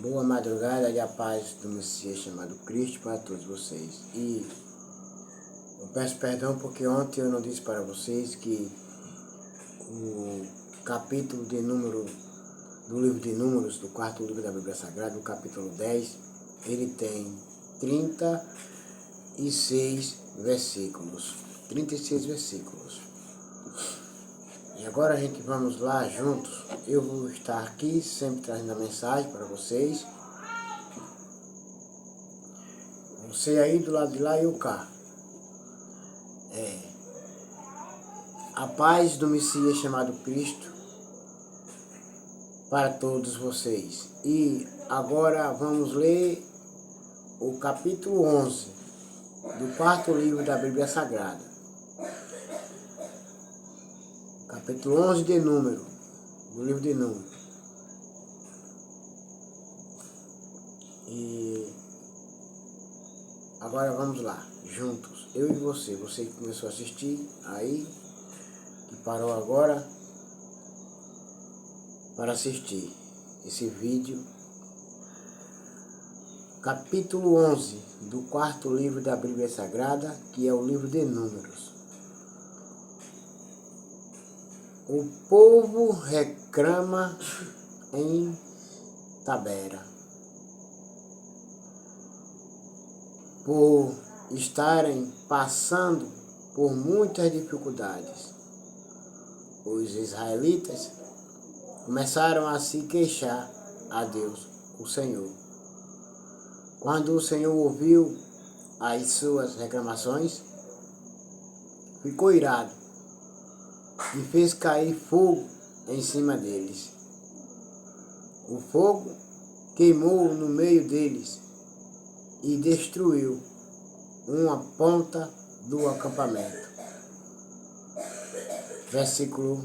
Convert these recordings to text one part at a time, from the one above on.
Boa madrugada e a paz do Messias chamado Cristo para todos vocês. E eu peço perdão porque ontem eu não disse para vocês que o capítulo de número do livro de Números, do quarto livro da Bíblia Sagrada, o capítulo 10, ele tem 36 versículos. 36 versículos. E agora a gente vamos lá juntos. Eu vou estar aqui sempre trazendo a mensagem para vocês. Você aí do lado de lá e eu cá. A paz do Messias chamado Cristo para todos vocês. E agora vamos ler o capítulo 11 do quarto livro da Bíblia Sagrada. Capítulo 11 de Número, do livro de Números. E agora vamos lá, juntos, eu e você que começou a assistir aí, que parou agora para assistir esse vídeo. Capítulo 11 do quarto livro da Bíblia Sagrada, que é o livro de Números. O povo reclama em Tabera, por estarem passando por muitas dificuldades. Os israelitas começaram a se queixar a Deus, o Senhor. Quando o Senhor ouviu as suas reclamações, ficou irado e fez cair fogo em cima deles. O fogo queimou no meio deles e destruiu uma ponta do acampamento. Versículo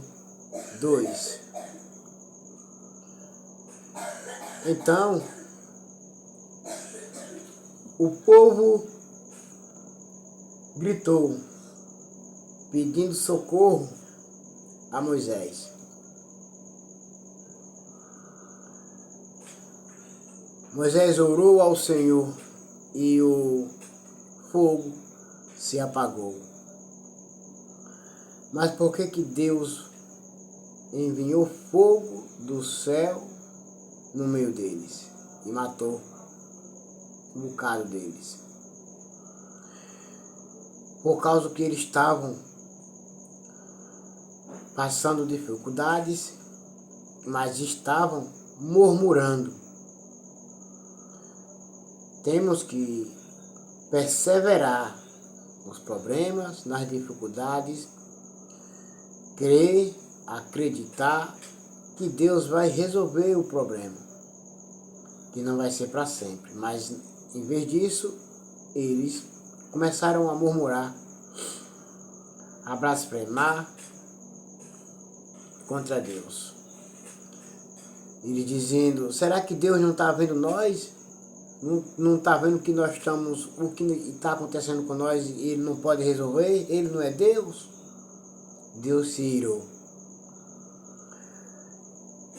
2. Então, o povo gritou, pedindo socorro a Moisés. Moisés orou ao Senhor e o fogo se apagou. Mas por que Deus enviou fogo do céu no meio deles e matou um bocado deles? Por causa que eles estavam passando dificuldades, mas estavam murmurando. Temos que perseverar nos problemas, nas dificuldades, crer, acreditar que Deus vai resolver o problema, que não vai ser para sempre. Mas, em vez disso, eles começaram a murmurar, a blasfemar contra Deus. Eles dizendo, será que Deus não está vendo nós? Não está vendo que nós estamos, o que está acontecendo com nós e Ele não pode resolver? Ele não é Deus? Deus se irou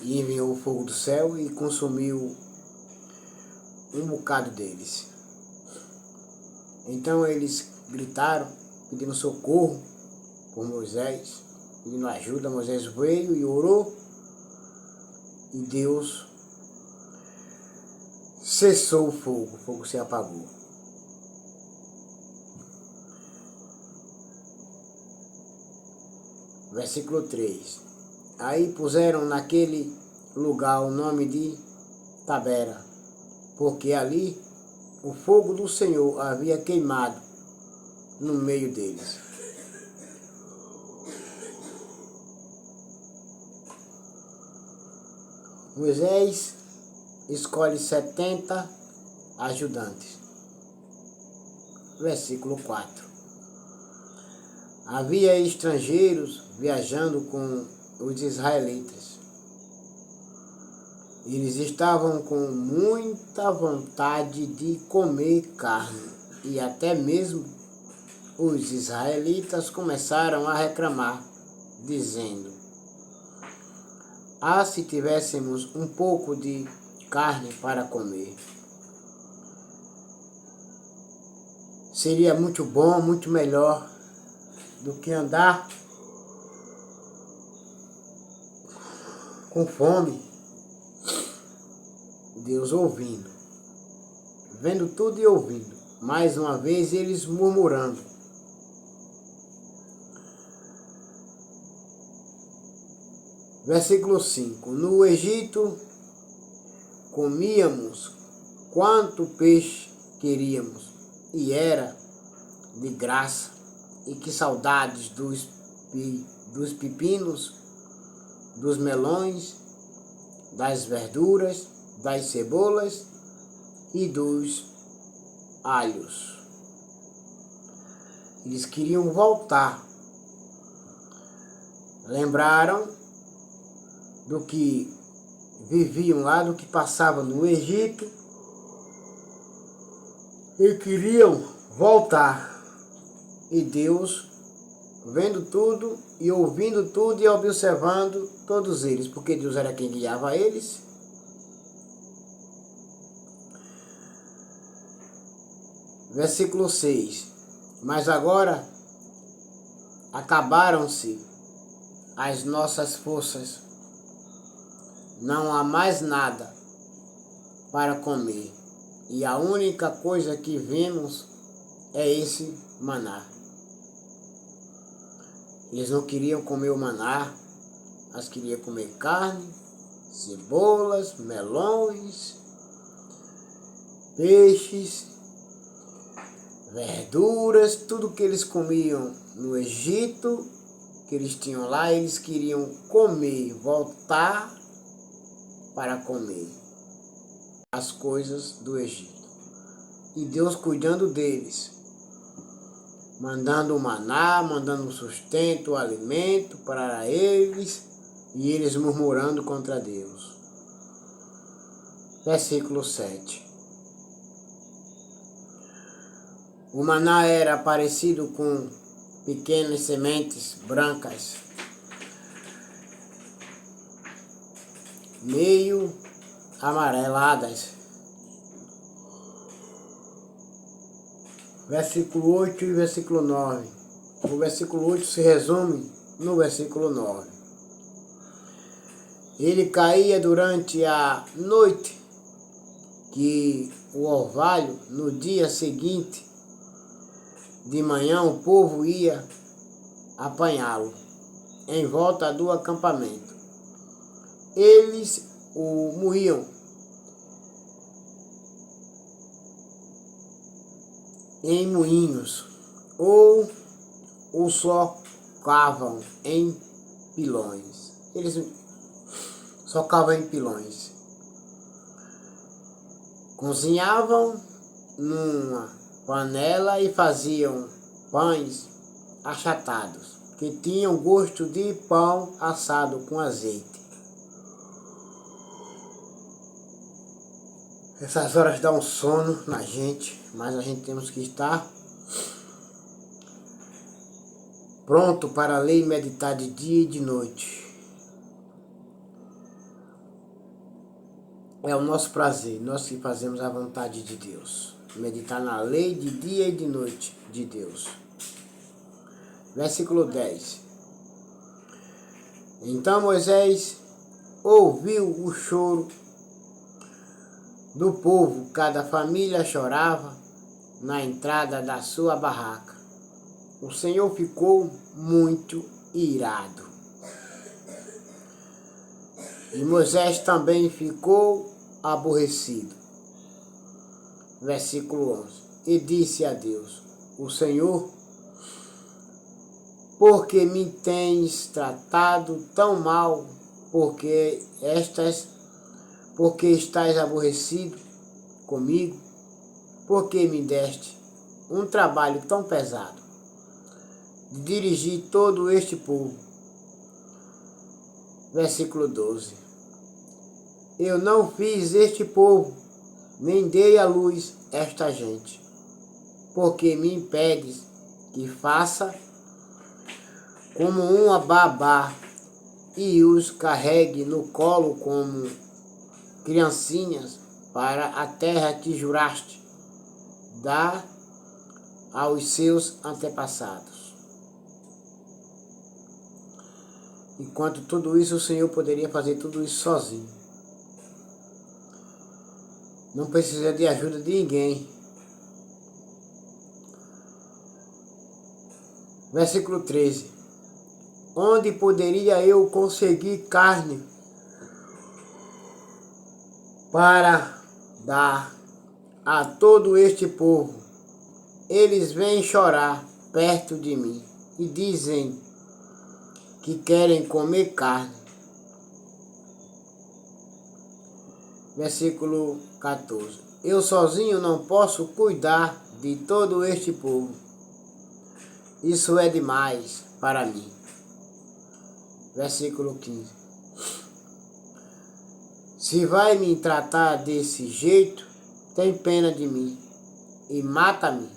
e enviou o fogo do céu e consumiu um bocado deles. Então eles gritaram, pedindo socorro por Moisés, pedindo ajuda. Moisés veio e orou e Deus cessou o fogo se apagou. Versículo 3. Aí puseram naquele lugar o nome de Tabera, porque ali o fogo do Senhor havia queimado no meio deles. Moisés escolhe 70 ajudantes. Versículo 4. Havia estrangeiros viajando com os israelitas. Eles estavam com muita vontade de comer carne e até mesmo os israelitas começaram a reclamar, dizendo: se tivéssemos um pouco de carne para comer. Seria muito bom, muito melhor do que andar com fome. Deus ouvindo, vendo tudo e ouvindo. Mais uma vez eles murmurando. Versículo 5. No Egito comíamos quanto peixe queríamos, e era de graça. E que saudades dos pepinos, dos melões, das verduras, das cebolas e dos alhos. Eles queriam voltar. Lembraram do que viviam lá, do que passavam no Egito, e queriam voltar. E Deus, vendo tudo e ouvindo tudo e observando todos eles, porque Deus era quem guiava eles. Versículo 6. Mas agora acabaram-se as nossas forças. Não há mais nada para comer. E a única coisa que vemos é esse maná. Eles não queriam comer o maná, mas queriam comer carne, cebolas, melões, peixes, verduras, tudo que eles comiam no Egito, que eles tinham lá, eles queriam comer, voltar para comer as coisas do Egito. E Deus cuidando deles, mandando o maná, mandando o sustento, o alimento para eles, e eles murmurando contra Deus. Versículo 7. O maná era parecido com pequenas sementes brancas, meio amareladas. Versículo 8 e versículo 9. O versículo 8 se resume no versículo 9. Ele caía durante a noite, que o orvalho, no dia seguinte, de manhã o povo ia apanhá-lo em volta do acampamento. Eles o moíam em moinhos ou o socavam em pilões. Eles socavam em pilões. Cozinhavam numa panela e faziam pães achatados, que tinham gosto de pão assado com azeite. Essas horas dão sono na gente, mas a gente temos que estar pronto para ler e meditar de dia e de noite. É o nosso prazer, nós que fazemos a vontade de Deus. Meditar na lei de dia e de noite de Deus. Versículo 10. Então Moisés ouviu o choro do povo, cada família chorava na entrada da sua barraca. O Senhor ficou muito irado. E Moisés também ficou aborrecido. Versículo 11. E disse a Deus: o Senhor, por que me tens tratado tão mal? Porque estás aborrecido comigo? Porque me deste um trabalho tão pesado de dirigir todo este povo? Versículo 12. Eu não fiz este povo, nem dei à luz esta gente, porque me impedes que faça como uma babá e os carregue no colo como criancinhas para a terra que juraste dar aos seus antepassados. Enquanto tudo isso, o Senhor poderia fazer tudo isso sozinho. Não precisa de ajuda de ninguém. Versículo 13. Onde poderia eu conseguir carne para dar a todo este povo? Eles vêm chorar perto de mim e dizem que querem comer carne. Versículo 14. Eu sozinho não posso cuidar de todo este povo. Isso é demais para mim. Versículo 15. Se vai me tratar desse jeito, tem pena de mim e mata-me.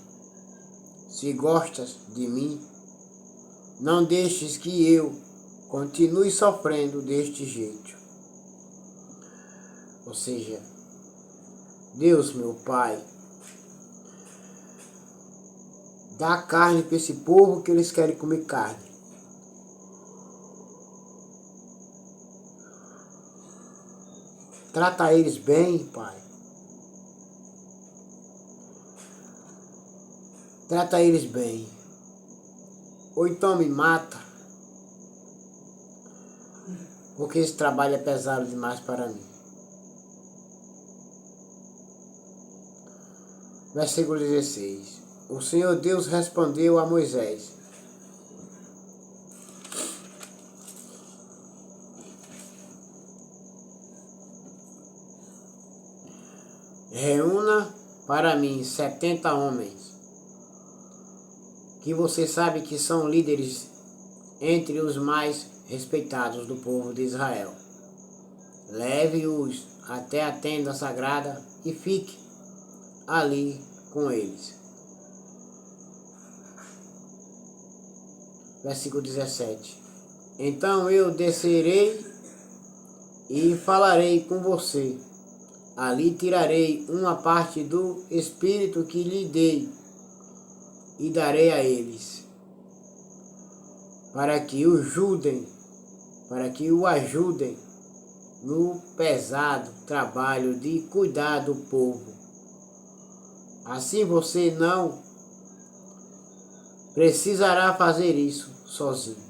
Se gostas de mim, não deixes que eu continue sofrendo deste jeito. Ou seja, Deus, meu Pai, dá carne para esse povo que eles querem comer carne. Trata eles bem, Pai. Trata eles bem. Ou então me mata. Porque esse trabalho é pesado demais para mim. Versículo 16. O Senhor Deus respondeu a Moisés: reúna para mim 70 homens, que você sabe que são líderes entre os mais respeitados do povo de Israel. Leve-os até a tenda sagrada e fique ali com eles. Versículo 17. Então eu descerei e falarei com você. Ali tirarei uma parte do Espírito que lhe dei e darei a eles, para que o ajudem no pesado trabalho de cuidar do povo. Assim você não precisará fazer isso sozinho.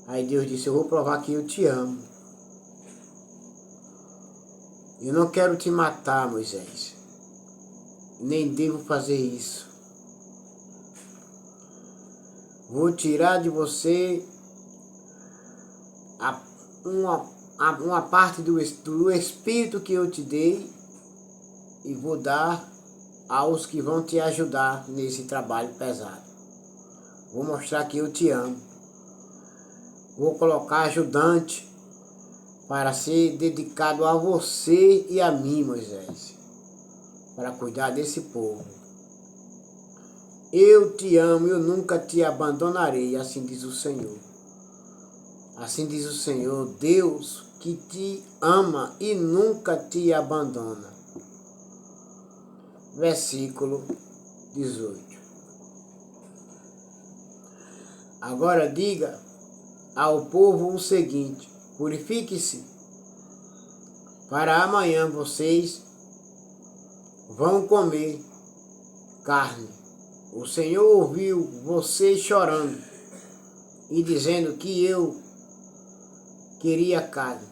Aí Deus disse: eu vou provar que eu te amo. Eu não quero te matar, Moisés. Nem devo fazer isso. Vou tirar de você uma parte do Espírito que eu te dei e vou dar aos que vão te ajudar nesse trabalho pesado. Vou mostrar que eu te amo. Vou colocar ajudante para ser dedicado a você e a mim, Moisés, para cuidar desse povo. Eu te amo, eu nunca te abandonarei, assim diz o Senhor. Assim diz o Senhor, Deus que te ama e nunca te abandona. Versículo 18. Agora diga ao povo o seguinte: purifique-se, para amanhã vocês vão comer carne. O Senhor ouviu vocês chorando e dizendo que eu queria carne.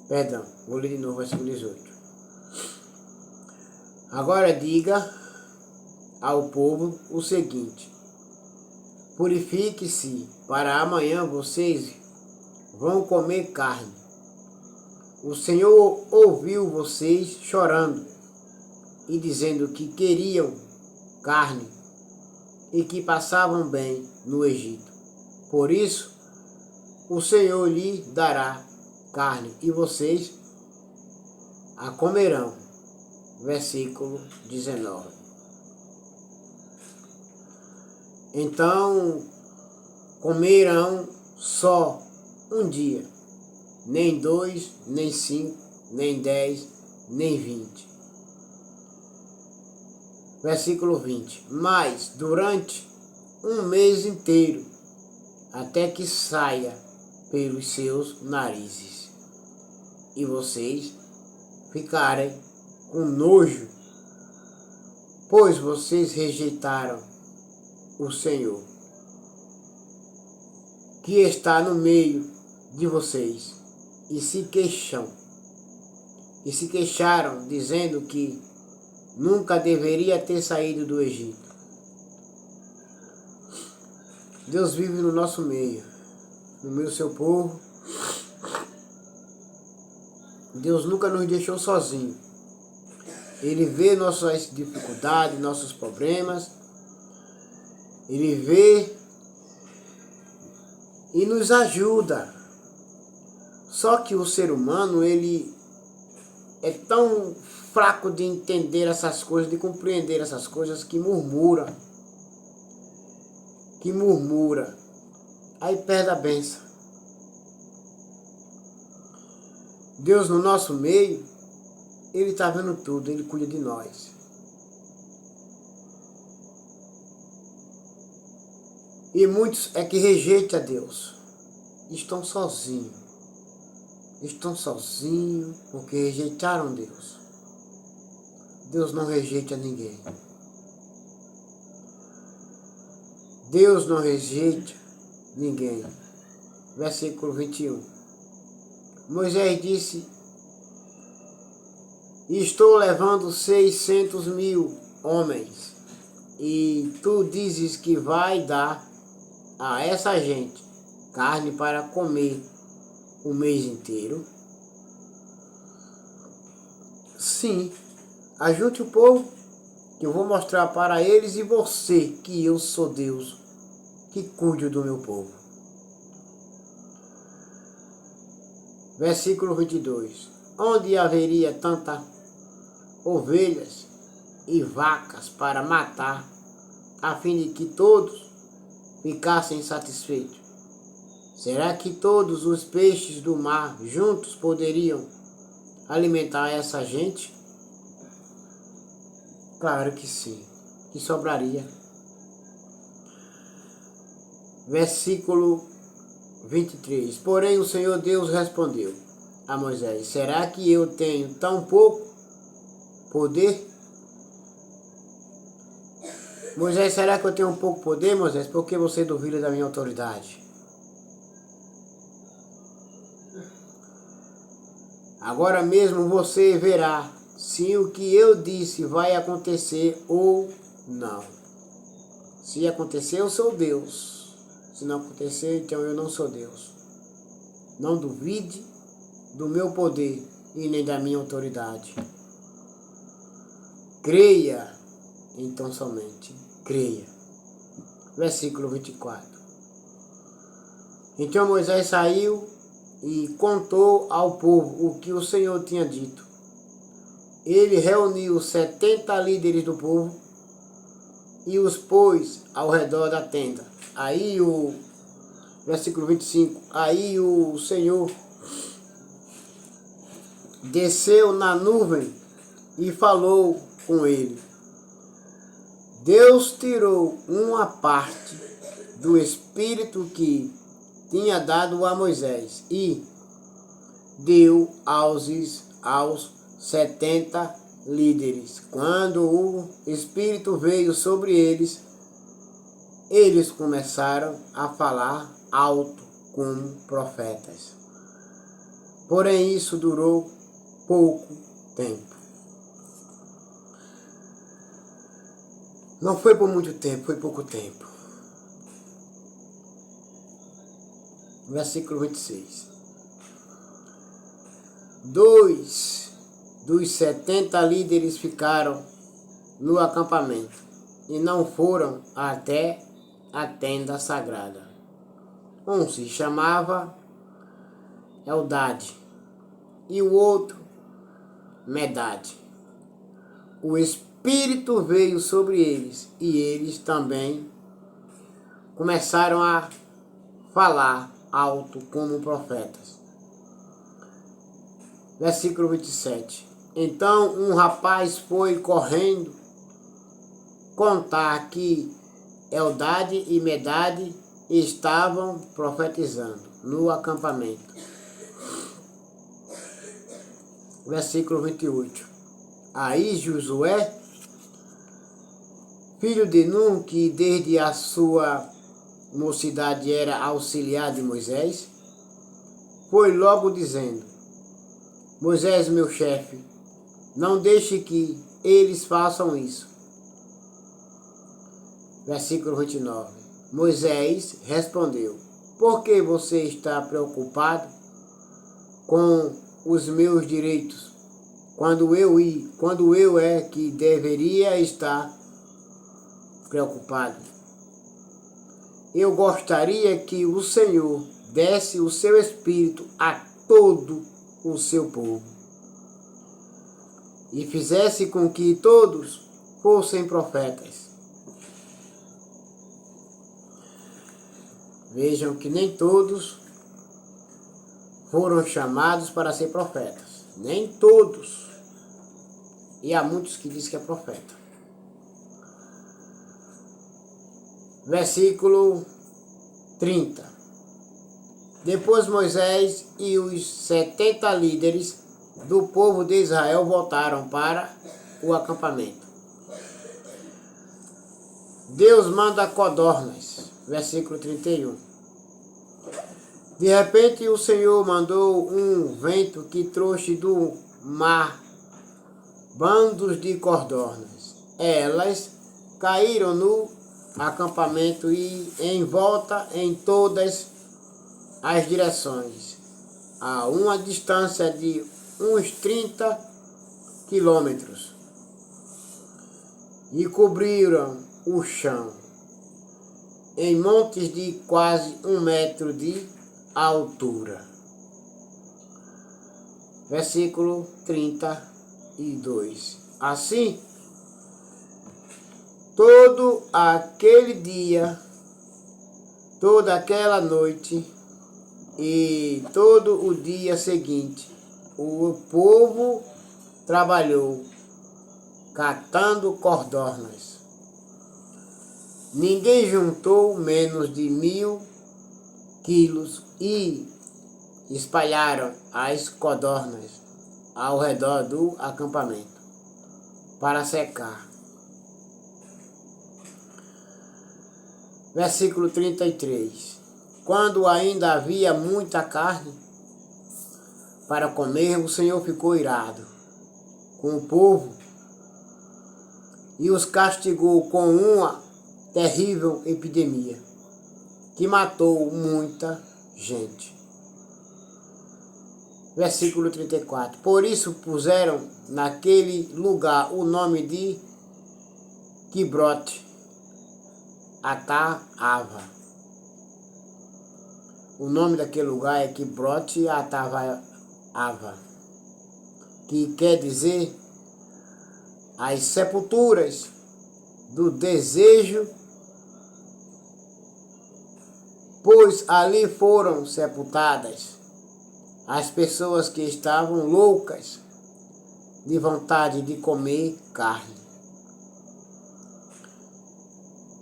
Perdão, vou ler de novo o versículo 18. Agora diga ao povo o seguinte: purifique-se, para amanhã vocês vão comer carne. O Senhor ouviu vocês chorando e dizendo que queriam carne e que passavam bem no Egito. Por isso, o Senhor lhe dará carne e vocês a comerão. Versículo 19. Então comerão só um dia nem 2, nem 5, nem 10, nem 20. Versículo 20. Mas durante um mês inteiro, até que saia pelos seus narizes, e vocês ficarem com nojo, pois vocês rejeitaram o Senhor, que está no meio de vocês, e se queixaram, dizendo que nunca deveria ter saído do Egito. Deus vive no nosso meio, no meio do seu povo. Deus nunca nos deixou sozinhos. Ele vê nossas dificuldades, nossos problemas. Ele vê e nos ajuda. Só que o ser humano, ele é tão fraco de entender essas coisas, de compreender essas coisas, que murmura. Aí perde a bênção. Deus no nosso meio, Ele está vendo tudo, Ele cuida de nós. E muitos é que rejeitam a Deus. Estão sozinhos porque rejeitaram Deus. Deus não rejeita ninguém. Deus não rejeita ninguém. Versículo 21. Moisés disse: estou levando 600.000 homens, e tu dizes que vai dar a essa gente carne para comer o mês inteiro? Sim, ajunte o povo, que eu vou mostrar para eles e você que eu sou Deus, que cuido do meu povo. Versículo 22. Onde haveria tantas ovelhas e vacas para matar, a fim de que todos ficassem satisfeitos? Será que todos os peixes do mar juntos poderiam alimentar essa gente? Claro que sim, que sobraria. Versículo 23. Porém o Senhor Deus respondeu a Moisés: será que eu tenho tão pouco poder? Moisés, será que eu tenho um pouco poder, Moisés? Por que você duvida da minha autoridade? Agora mesmo você verá se o que eu disse vai acontecer ou não. Se acontecer, eu sou Deus. Se não acontecer, então eu não sou Deus. Não duvide do meu poder e nem da minha autoridade. Creia, então somente creia. Versículo 24. Então Moisés saiu e contou ao povo o que o Senhor tinha dito. Ele reuniu 70 líderes do povo e os pôs ao redor da tenda. Aí o versículo 25. Aí o Senhor desceu na nuvem e falou com ele. Deus tirou uma parte do Espírito que tinha dado a Moisés e deu aos 70 líderes. Quando o Espírito veio sobre eles, eles começaram a falar alto como profetas. Porém, isso durou pouco tempo. Não foi por muito tempo, foi pouco tempo. Versículo 26. 2 dos 70 líderes ficaram no acampamento e não foram até a tenda sagrada. Um se chamava Eldade e o outro Medade. O Espírito veio sobre eles e eles também começaram a falar alto como profetas. Versículo 27. Então um rapaz foi correndo contar que Eldade e Medade estavam profetizando no acampamento. Versículo 28. Aí Josué, filho de Nun, que desde a sua mocidade era auxiliar de Moisés, foi logo dizendo: Moisés, meu chefe, não deixe que eles façam isso. Versículo 29. Moisés respondeu: por que você está preocupado com os meus direitos, quando eu é que deveria estar preocupado? Eu gostaria que o Senhor desse o seu espírito a todo o seu povo e fizesse com que todos fossem profetas. Vejam que nem todos foram chamados para ser profetas. Nem todos. E há muitos que dizem que é profeta. Versículo 30. Depois Moisés e os 70 líderes do povo de Israel voltaram para o acampamento. Deus manda codornas. Versículo 31. De repente o Senhor mandou um vento que trouxe do mar bandos de codornas. Elas caíram no acampamento e em volta em todas as direções, a uma distância de uns 30 quilômetros, e cobriram o chão em montes de quase 1 metro de altura. Versículo 32. Assim, todo aquele dia, toda aquela noite e todo o dia seguinte, o povo trabalhou catando codornas. Ninguém juntou menos de 1000 quilos e espalharam as codornas ao redor do acampamento para secar. Versículo 33. Quando ainda havia muita carne para comer, o Senhor ficou irado com o povo e os castigou com uma terrível epidemia que matou muita gente. Versículo 34. Por isso puseram naquele lugar o nome de Quibrote Atava. O nome daquele lugar é Quibrote Atava, que quer dizer as sepulturas do desejo, pois ali foram sepultadas as pessoas que estavam loucas de vontade de comer carne.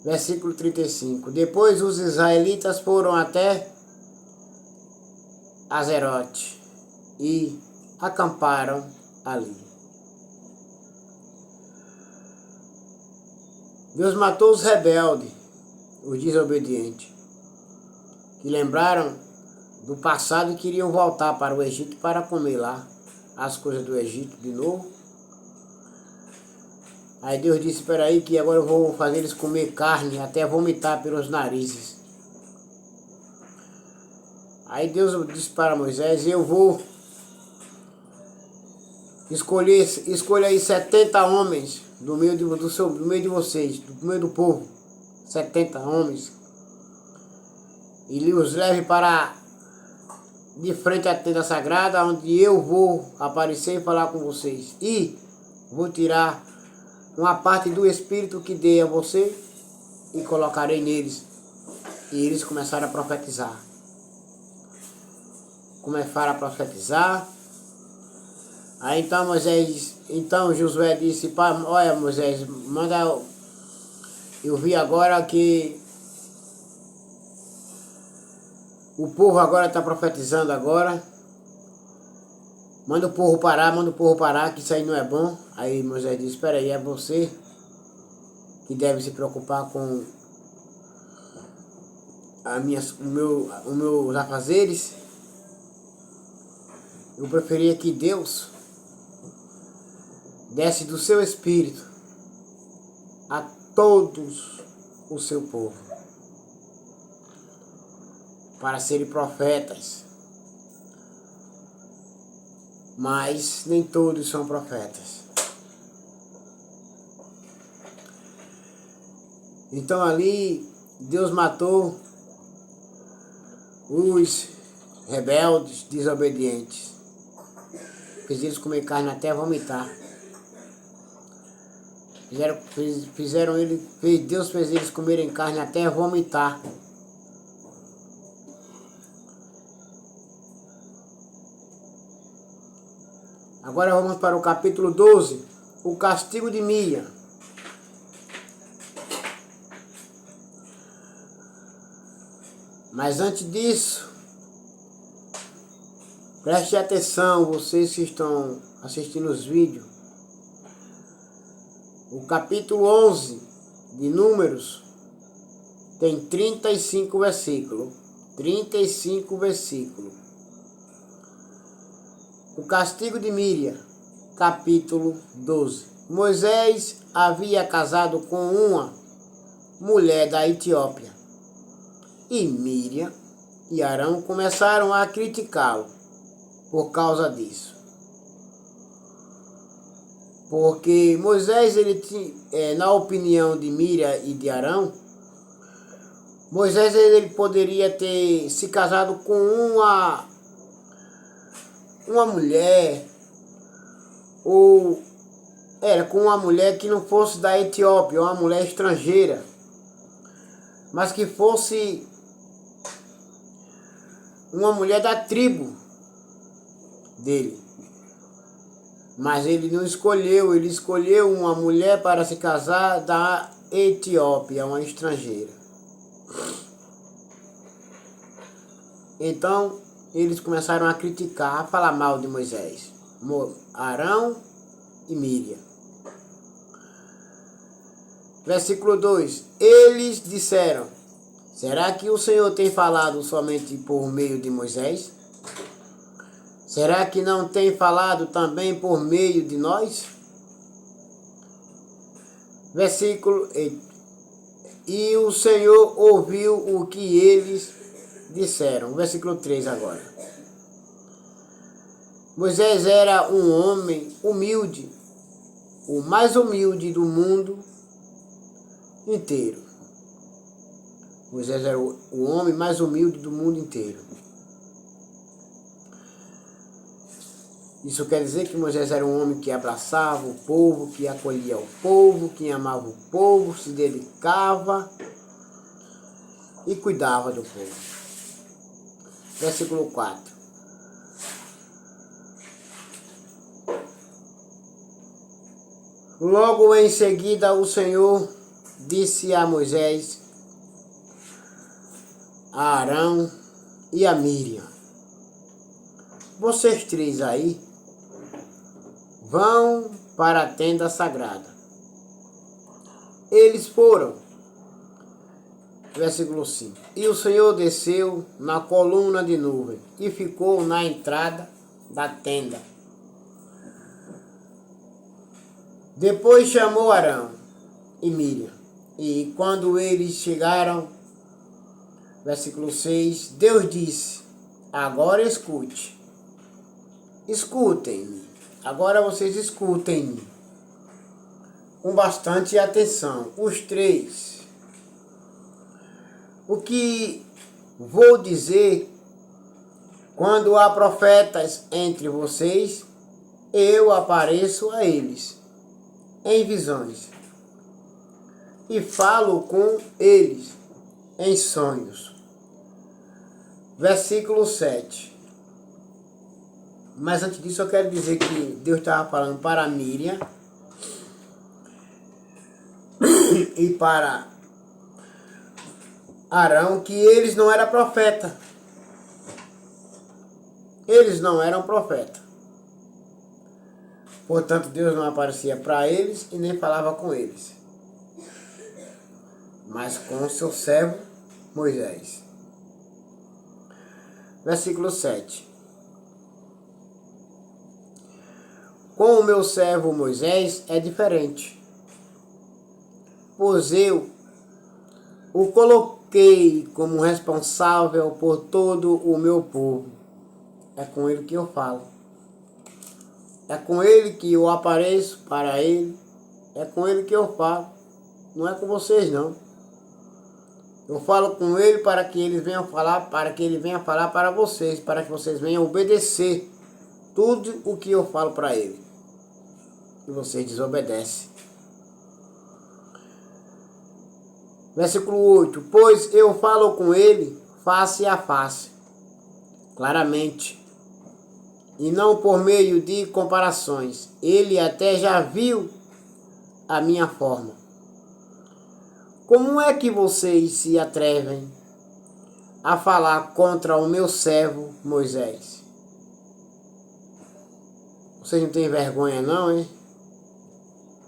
Versículo 35. Depois os israelitas foram até Azerote e acamparam ali. Deus matou os rebeldes, os desobedientes, que lembraram do passado e queriam voltar para o Egito para comer lá as coisas do Egito de novo. Aí Deus disse: espera aí que agora eu vou fazer eles comer carne até vomitar pelos narizes. Aí Deus disse para Moisés: eu vou escolher aí 70 homens do meio de vocês, do meio do povo, 70 homens, e os leve para de frente à tenda sagrada, onde eu vou aparecer e falar com vocês. E vou tirar uma parte do Espírito que dei a você e colocarei neles. E eles começaram a profetizar. Começaram a profetizar. Aí então Josué disse, olha Moisés, manda, eu vi agora que o povo agora está profetizando agora, manda o povo parar, que isso aí não é bom. Aí Moisés disse, espera aí, é você que deve se preocupar com os meus afazeres. Eu preferia que Deus desse do seu espírito a todos o seu povo, para serem profetas. Mas nem todos são profetas. Então ali Deus matou os rebeldes, desobedientes. Fez eles comer carne até vomitar. Deus fez eles comerem carne até vomitar. Agora vamos para o capítulo 12, o castigo de Miriam. Mas antes disso, preste atenção, vocês que estão assistindo os vídeos. O capítulo 11 de Números tem 35 versículos. 35 versículos. O castigo de Miriam, capítulo 12. Moisés havia casado com uma mulher da Etiópia. E Miriam e Arão começaram a criticá-lo por causa disso. Porque Moisés, na opinião de Miriam e de Arão, Moisés ele poderia ter se casado com uma mulher, ou com uma mulher que não fosse da Etiópia, uma mulher estrangeira, mas que fosse uma mulher da tribo dele. Mas ele não escolheu, ele escolheu uma mulher para se casar da Etiópia, uma estrangeira. Então, eles começaram a criticar, a falar mal de Moisés, Arão e Miriam. Versículo 2. Eles disseram, será que o Senhor tem falado somente por meio de Moisés? Será que não tem falado também por meio de nós? Versículo 8. E o Senhor ouviu o que eles disseram. Versículo 3 agora. Moisés era um homem humilde, o mais humilde do mundo inteiro. Moisés era o homem mais humilde do mundo inteiro. Isso quer dizer que Moisés era um homem que abraçava o povo, que acolhia o povo, que amava o povo, se dedicava e cuidava do povo. Versículo 4. Logo em seguida o Senhor disse a Moisés, a Arão e a Miriam, vocês três aí vão para a tenda sagrada. Eles foram. Versículo 5. E o Senhor desceu na coluna de nuvem e ficou na entrada da tenda. Depois chamou Arão e Miriam. E quando eles chegaram, versículo 6, Deus disse, agora escute. Escutem-me. Agora vocês escutem-me com bastante atenção, os três. O que vou dizer, quando há profetas entre vocês, eu apareço a eles em visões e falo com eles em sonhos. Versículo 7. Mas antes disso eu quero dizer que Deus estava falando para Miriam e para Arão que eles não eram profeta. Eles não eram profeta. Portanto, Deus não aparecia para eles e nem falava com eles, mas com o seu servo Moisés. Versículo 7. Com o meu servo Moisés é diferente, pois eu o coloquei como responsável por todo o meu povo. É com ele que eu falo. É com ele que eu apareço para ele. É com ele que eu falo. Não é com vocês, não. Eu falo com ele para que ele venha falar, para vocês, para que vocês venham obedecer tudo o que eu falo para ele. E vocês desobedecem. Versículo 8. Pois eu falo com ele face a face, claramente, e não por meio de comparações. Ele até já viu a minha forma. Como é que vocês se atrevem a falar contra o meu servo Moisés? Vocês não têm vergonha não, hein?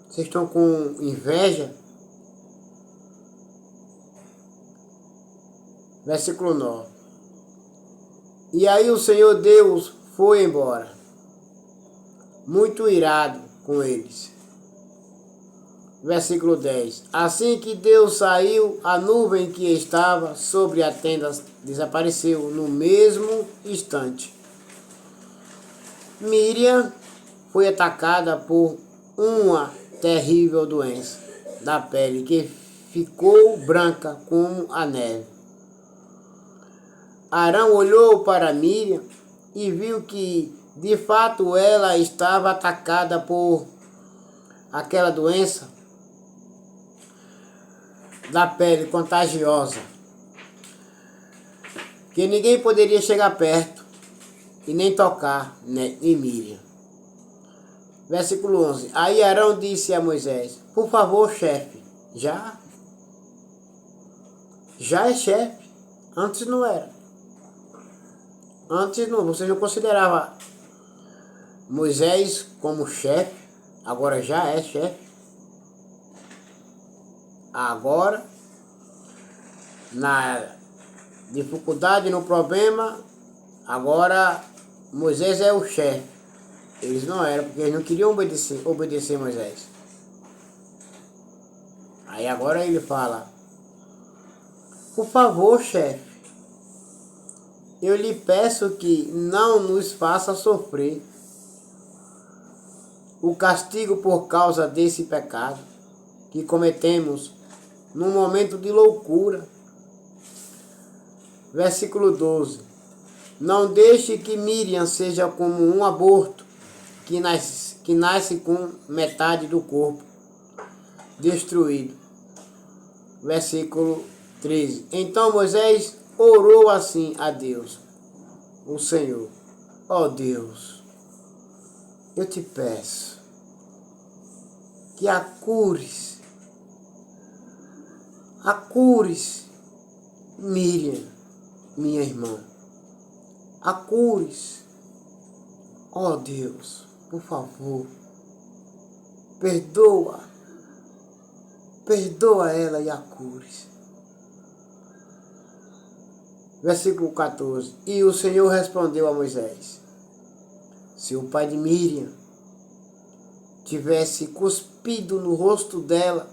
Vocês estão com inveja? Versículo 9. E aí o Senhor Deus foi embora, muito irado com eles. Versículo 10. Assim que Deus saiu, a nuvem que estava sobre a tenda desapareceu no mesmo instante. Miriam foi atacada por uma terrível doença da pele que ficou branca como a neve. Arão olhou para Miriam e viu que, de fato, ela estava atacada por aquela doença da pele contagiosa, que ninguém poderia chegar perto e nem tocar em Miriam. Versículo 11. Aí Arão disse a Moisés: por favor, chefe, já é chefe. Antes não era. Antes não, vocês não consideravam Moisés como chefe, agora já é chefe. Agora, na dificuldade, no problema, agora Moisés é o chefe. Eles não eram, porque eles não queriam obedecer Moisés. Aí agora ele fala: por favor, chefe, eu lhe peço que não nos faça sofrer o castigo por causa desse pecado que cometemos num momento de loucura. Versículo 12. Não deixe que Miriam seja como um aborto que nasce com metade do corpo destruído. Versículo 13. Então Moisés orou assim a Deus, o Senhor: ó Deus, eu te peço que acures Miriam, minha irmã. Acures, ó Deus, por favor, perdoa ela e acures. Versículo 14. E o Senhor respondeu a Moisés: se o pai de Miriam tivesse cuspido no rosto dela,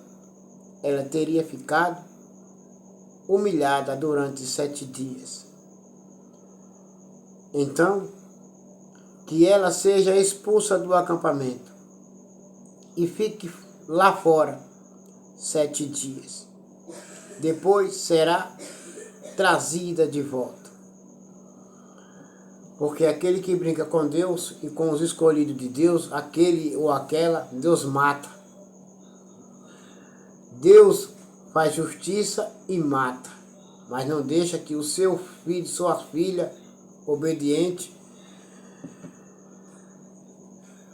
ela teria ficado humilhada durante 7 dias. Então, que ela seja expulsa do acampamento e fique lá fora 7 dias. Depois será trazida de volta. Porque aquele que brinca com Deus e com os escolhidos de Deus, aquele ou aquela, Deus mata. Deus faz justiça e mata, mas não deixa que o seu filho, sua filha, obediente,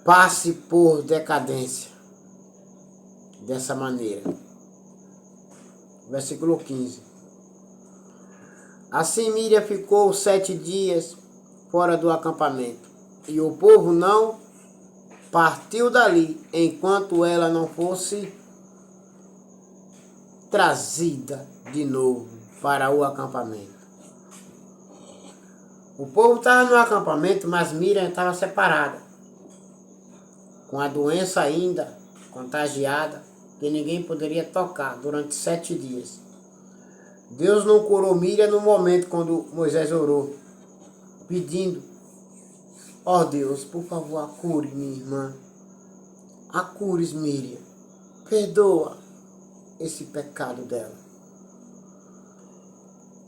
passe por decadência. Dessa maneira. Versículo 15. Assim Miriam ficou 7 dias fora do acampamento, e o povo não partiu dali, enquanto ela não fosse trazida de novo para o acampamento. O povo estava no acampamento, mas Miriam estava separada, com a doença ainda contagiada, que ninguém poderia tocar durante 7 dias. Deus não curou Miriam no momento quando Moisés orou, pedindo: ó Deus, por favor, acure minha irmã. Acures Miriam. Perdoa esse pecado dela.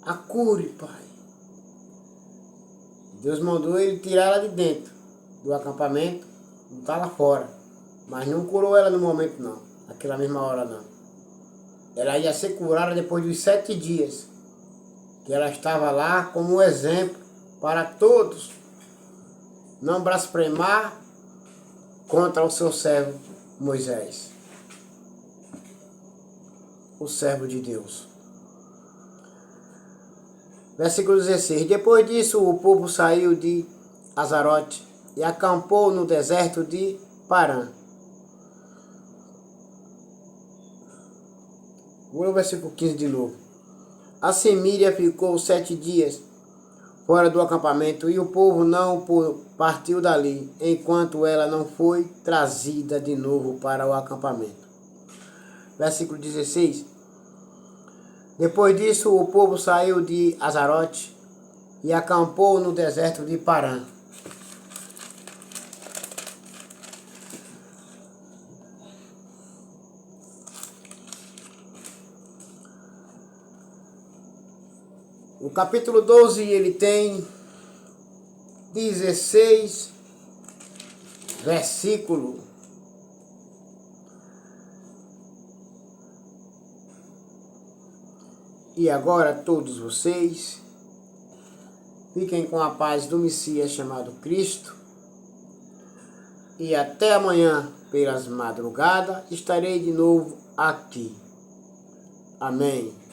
Acure, Pai. Deus mandou ele tirar ela de dentro do acampamento, botar ela fora. Mas não curou ela no momento não, naquela mesma hora não. Ela ia ser curada depois dos 7 dias, que ela estava lá como exemplo para todos. Não blasfemar contra o seu servo Moisés, o servo de Deus. Versículo 16. Depois disso o povo saiu de Azarote e acampou no deserto de Parã. Vou ler o versículo 15 de novo. Assim Miriam ficou 7 dias fora do acampamento, e o povo não partiu dali, enquanto ela não foi trazida de novo para o acampamento. Versículo 16. Depois disso o povo saiu de Azarote e acampou no deserto de Parã. O capítulo 12 ele tem 16 versículos. E agora todos vocês fiquem com a paz do Messias chamado Cristo. E até amanhã, pelas madrugadas, estarei de novo aqui. Amém.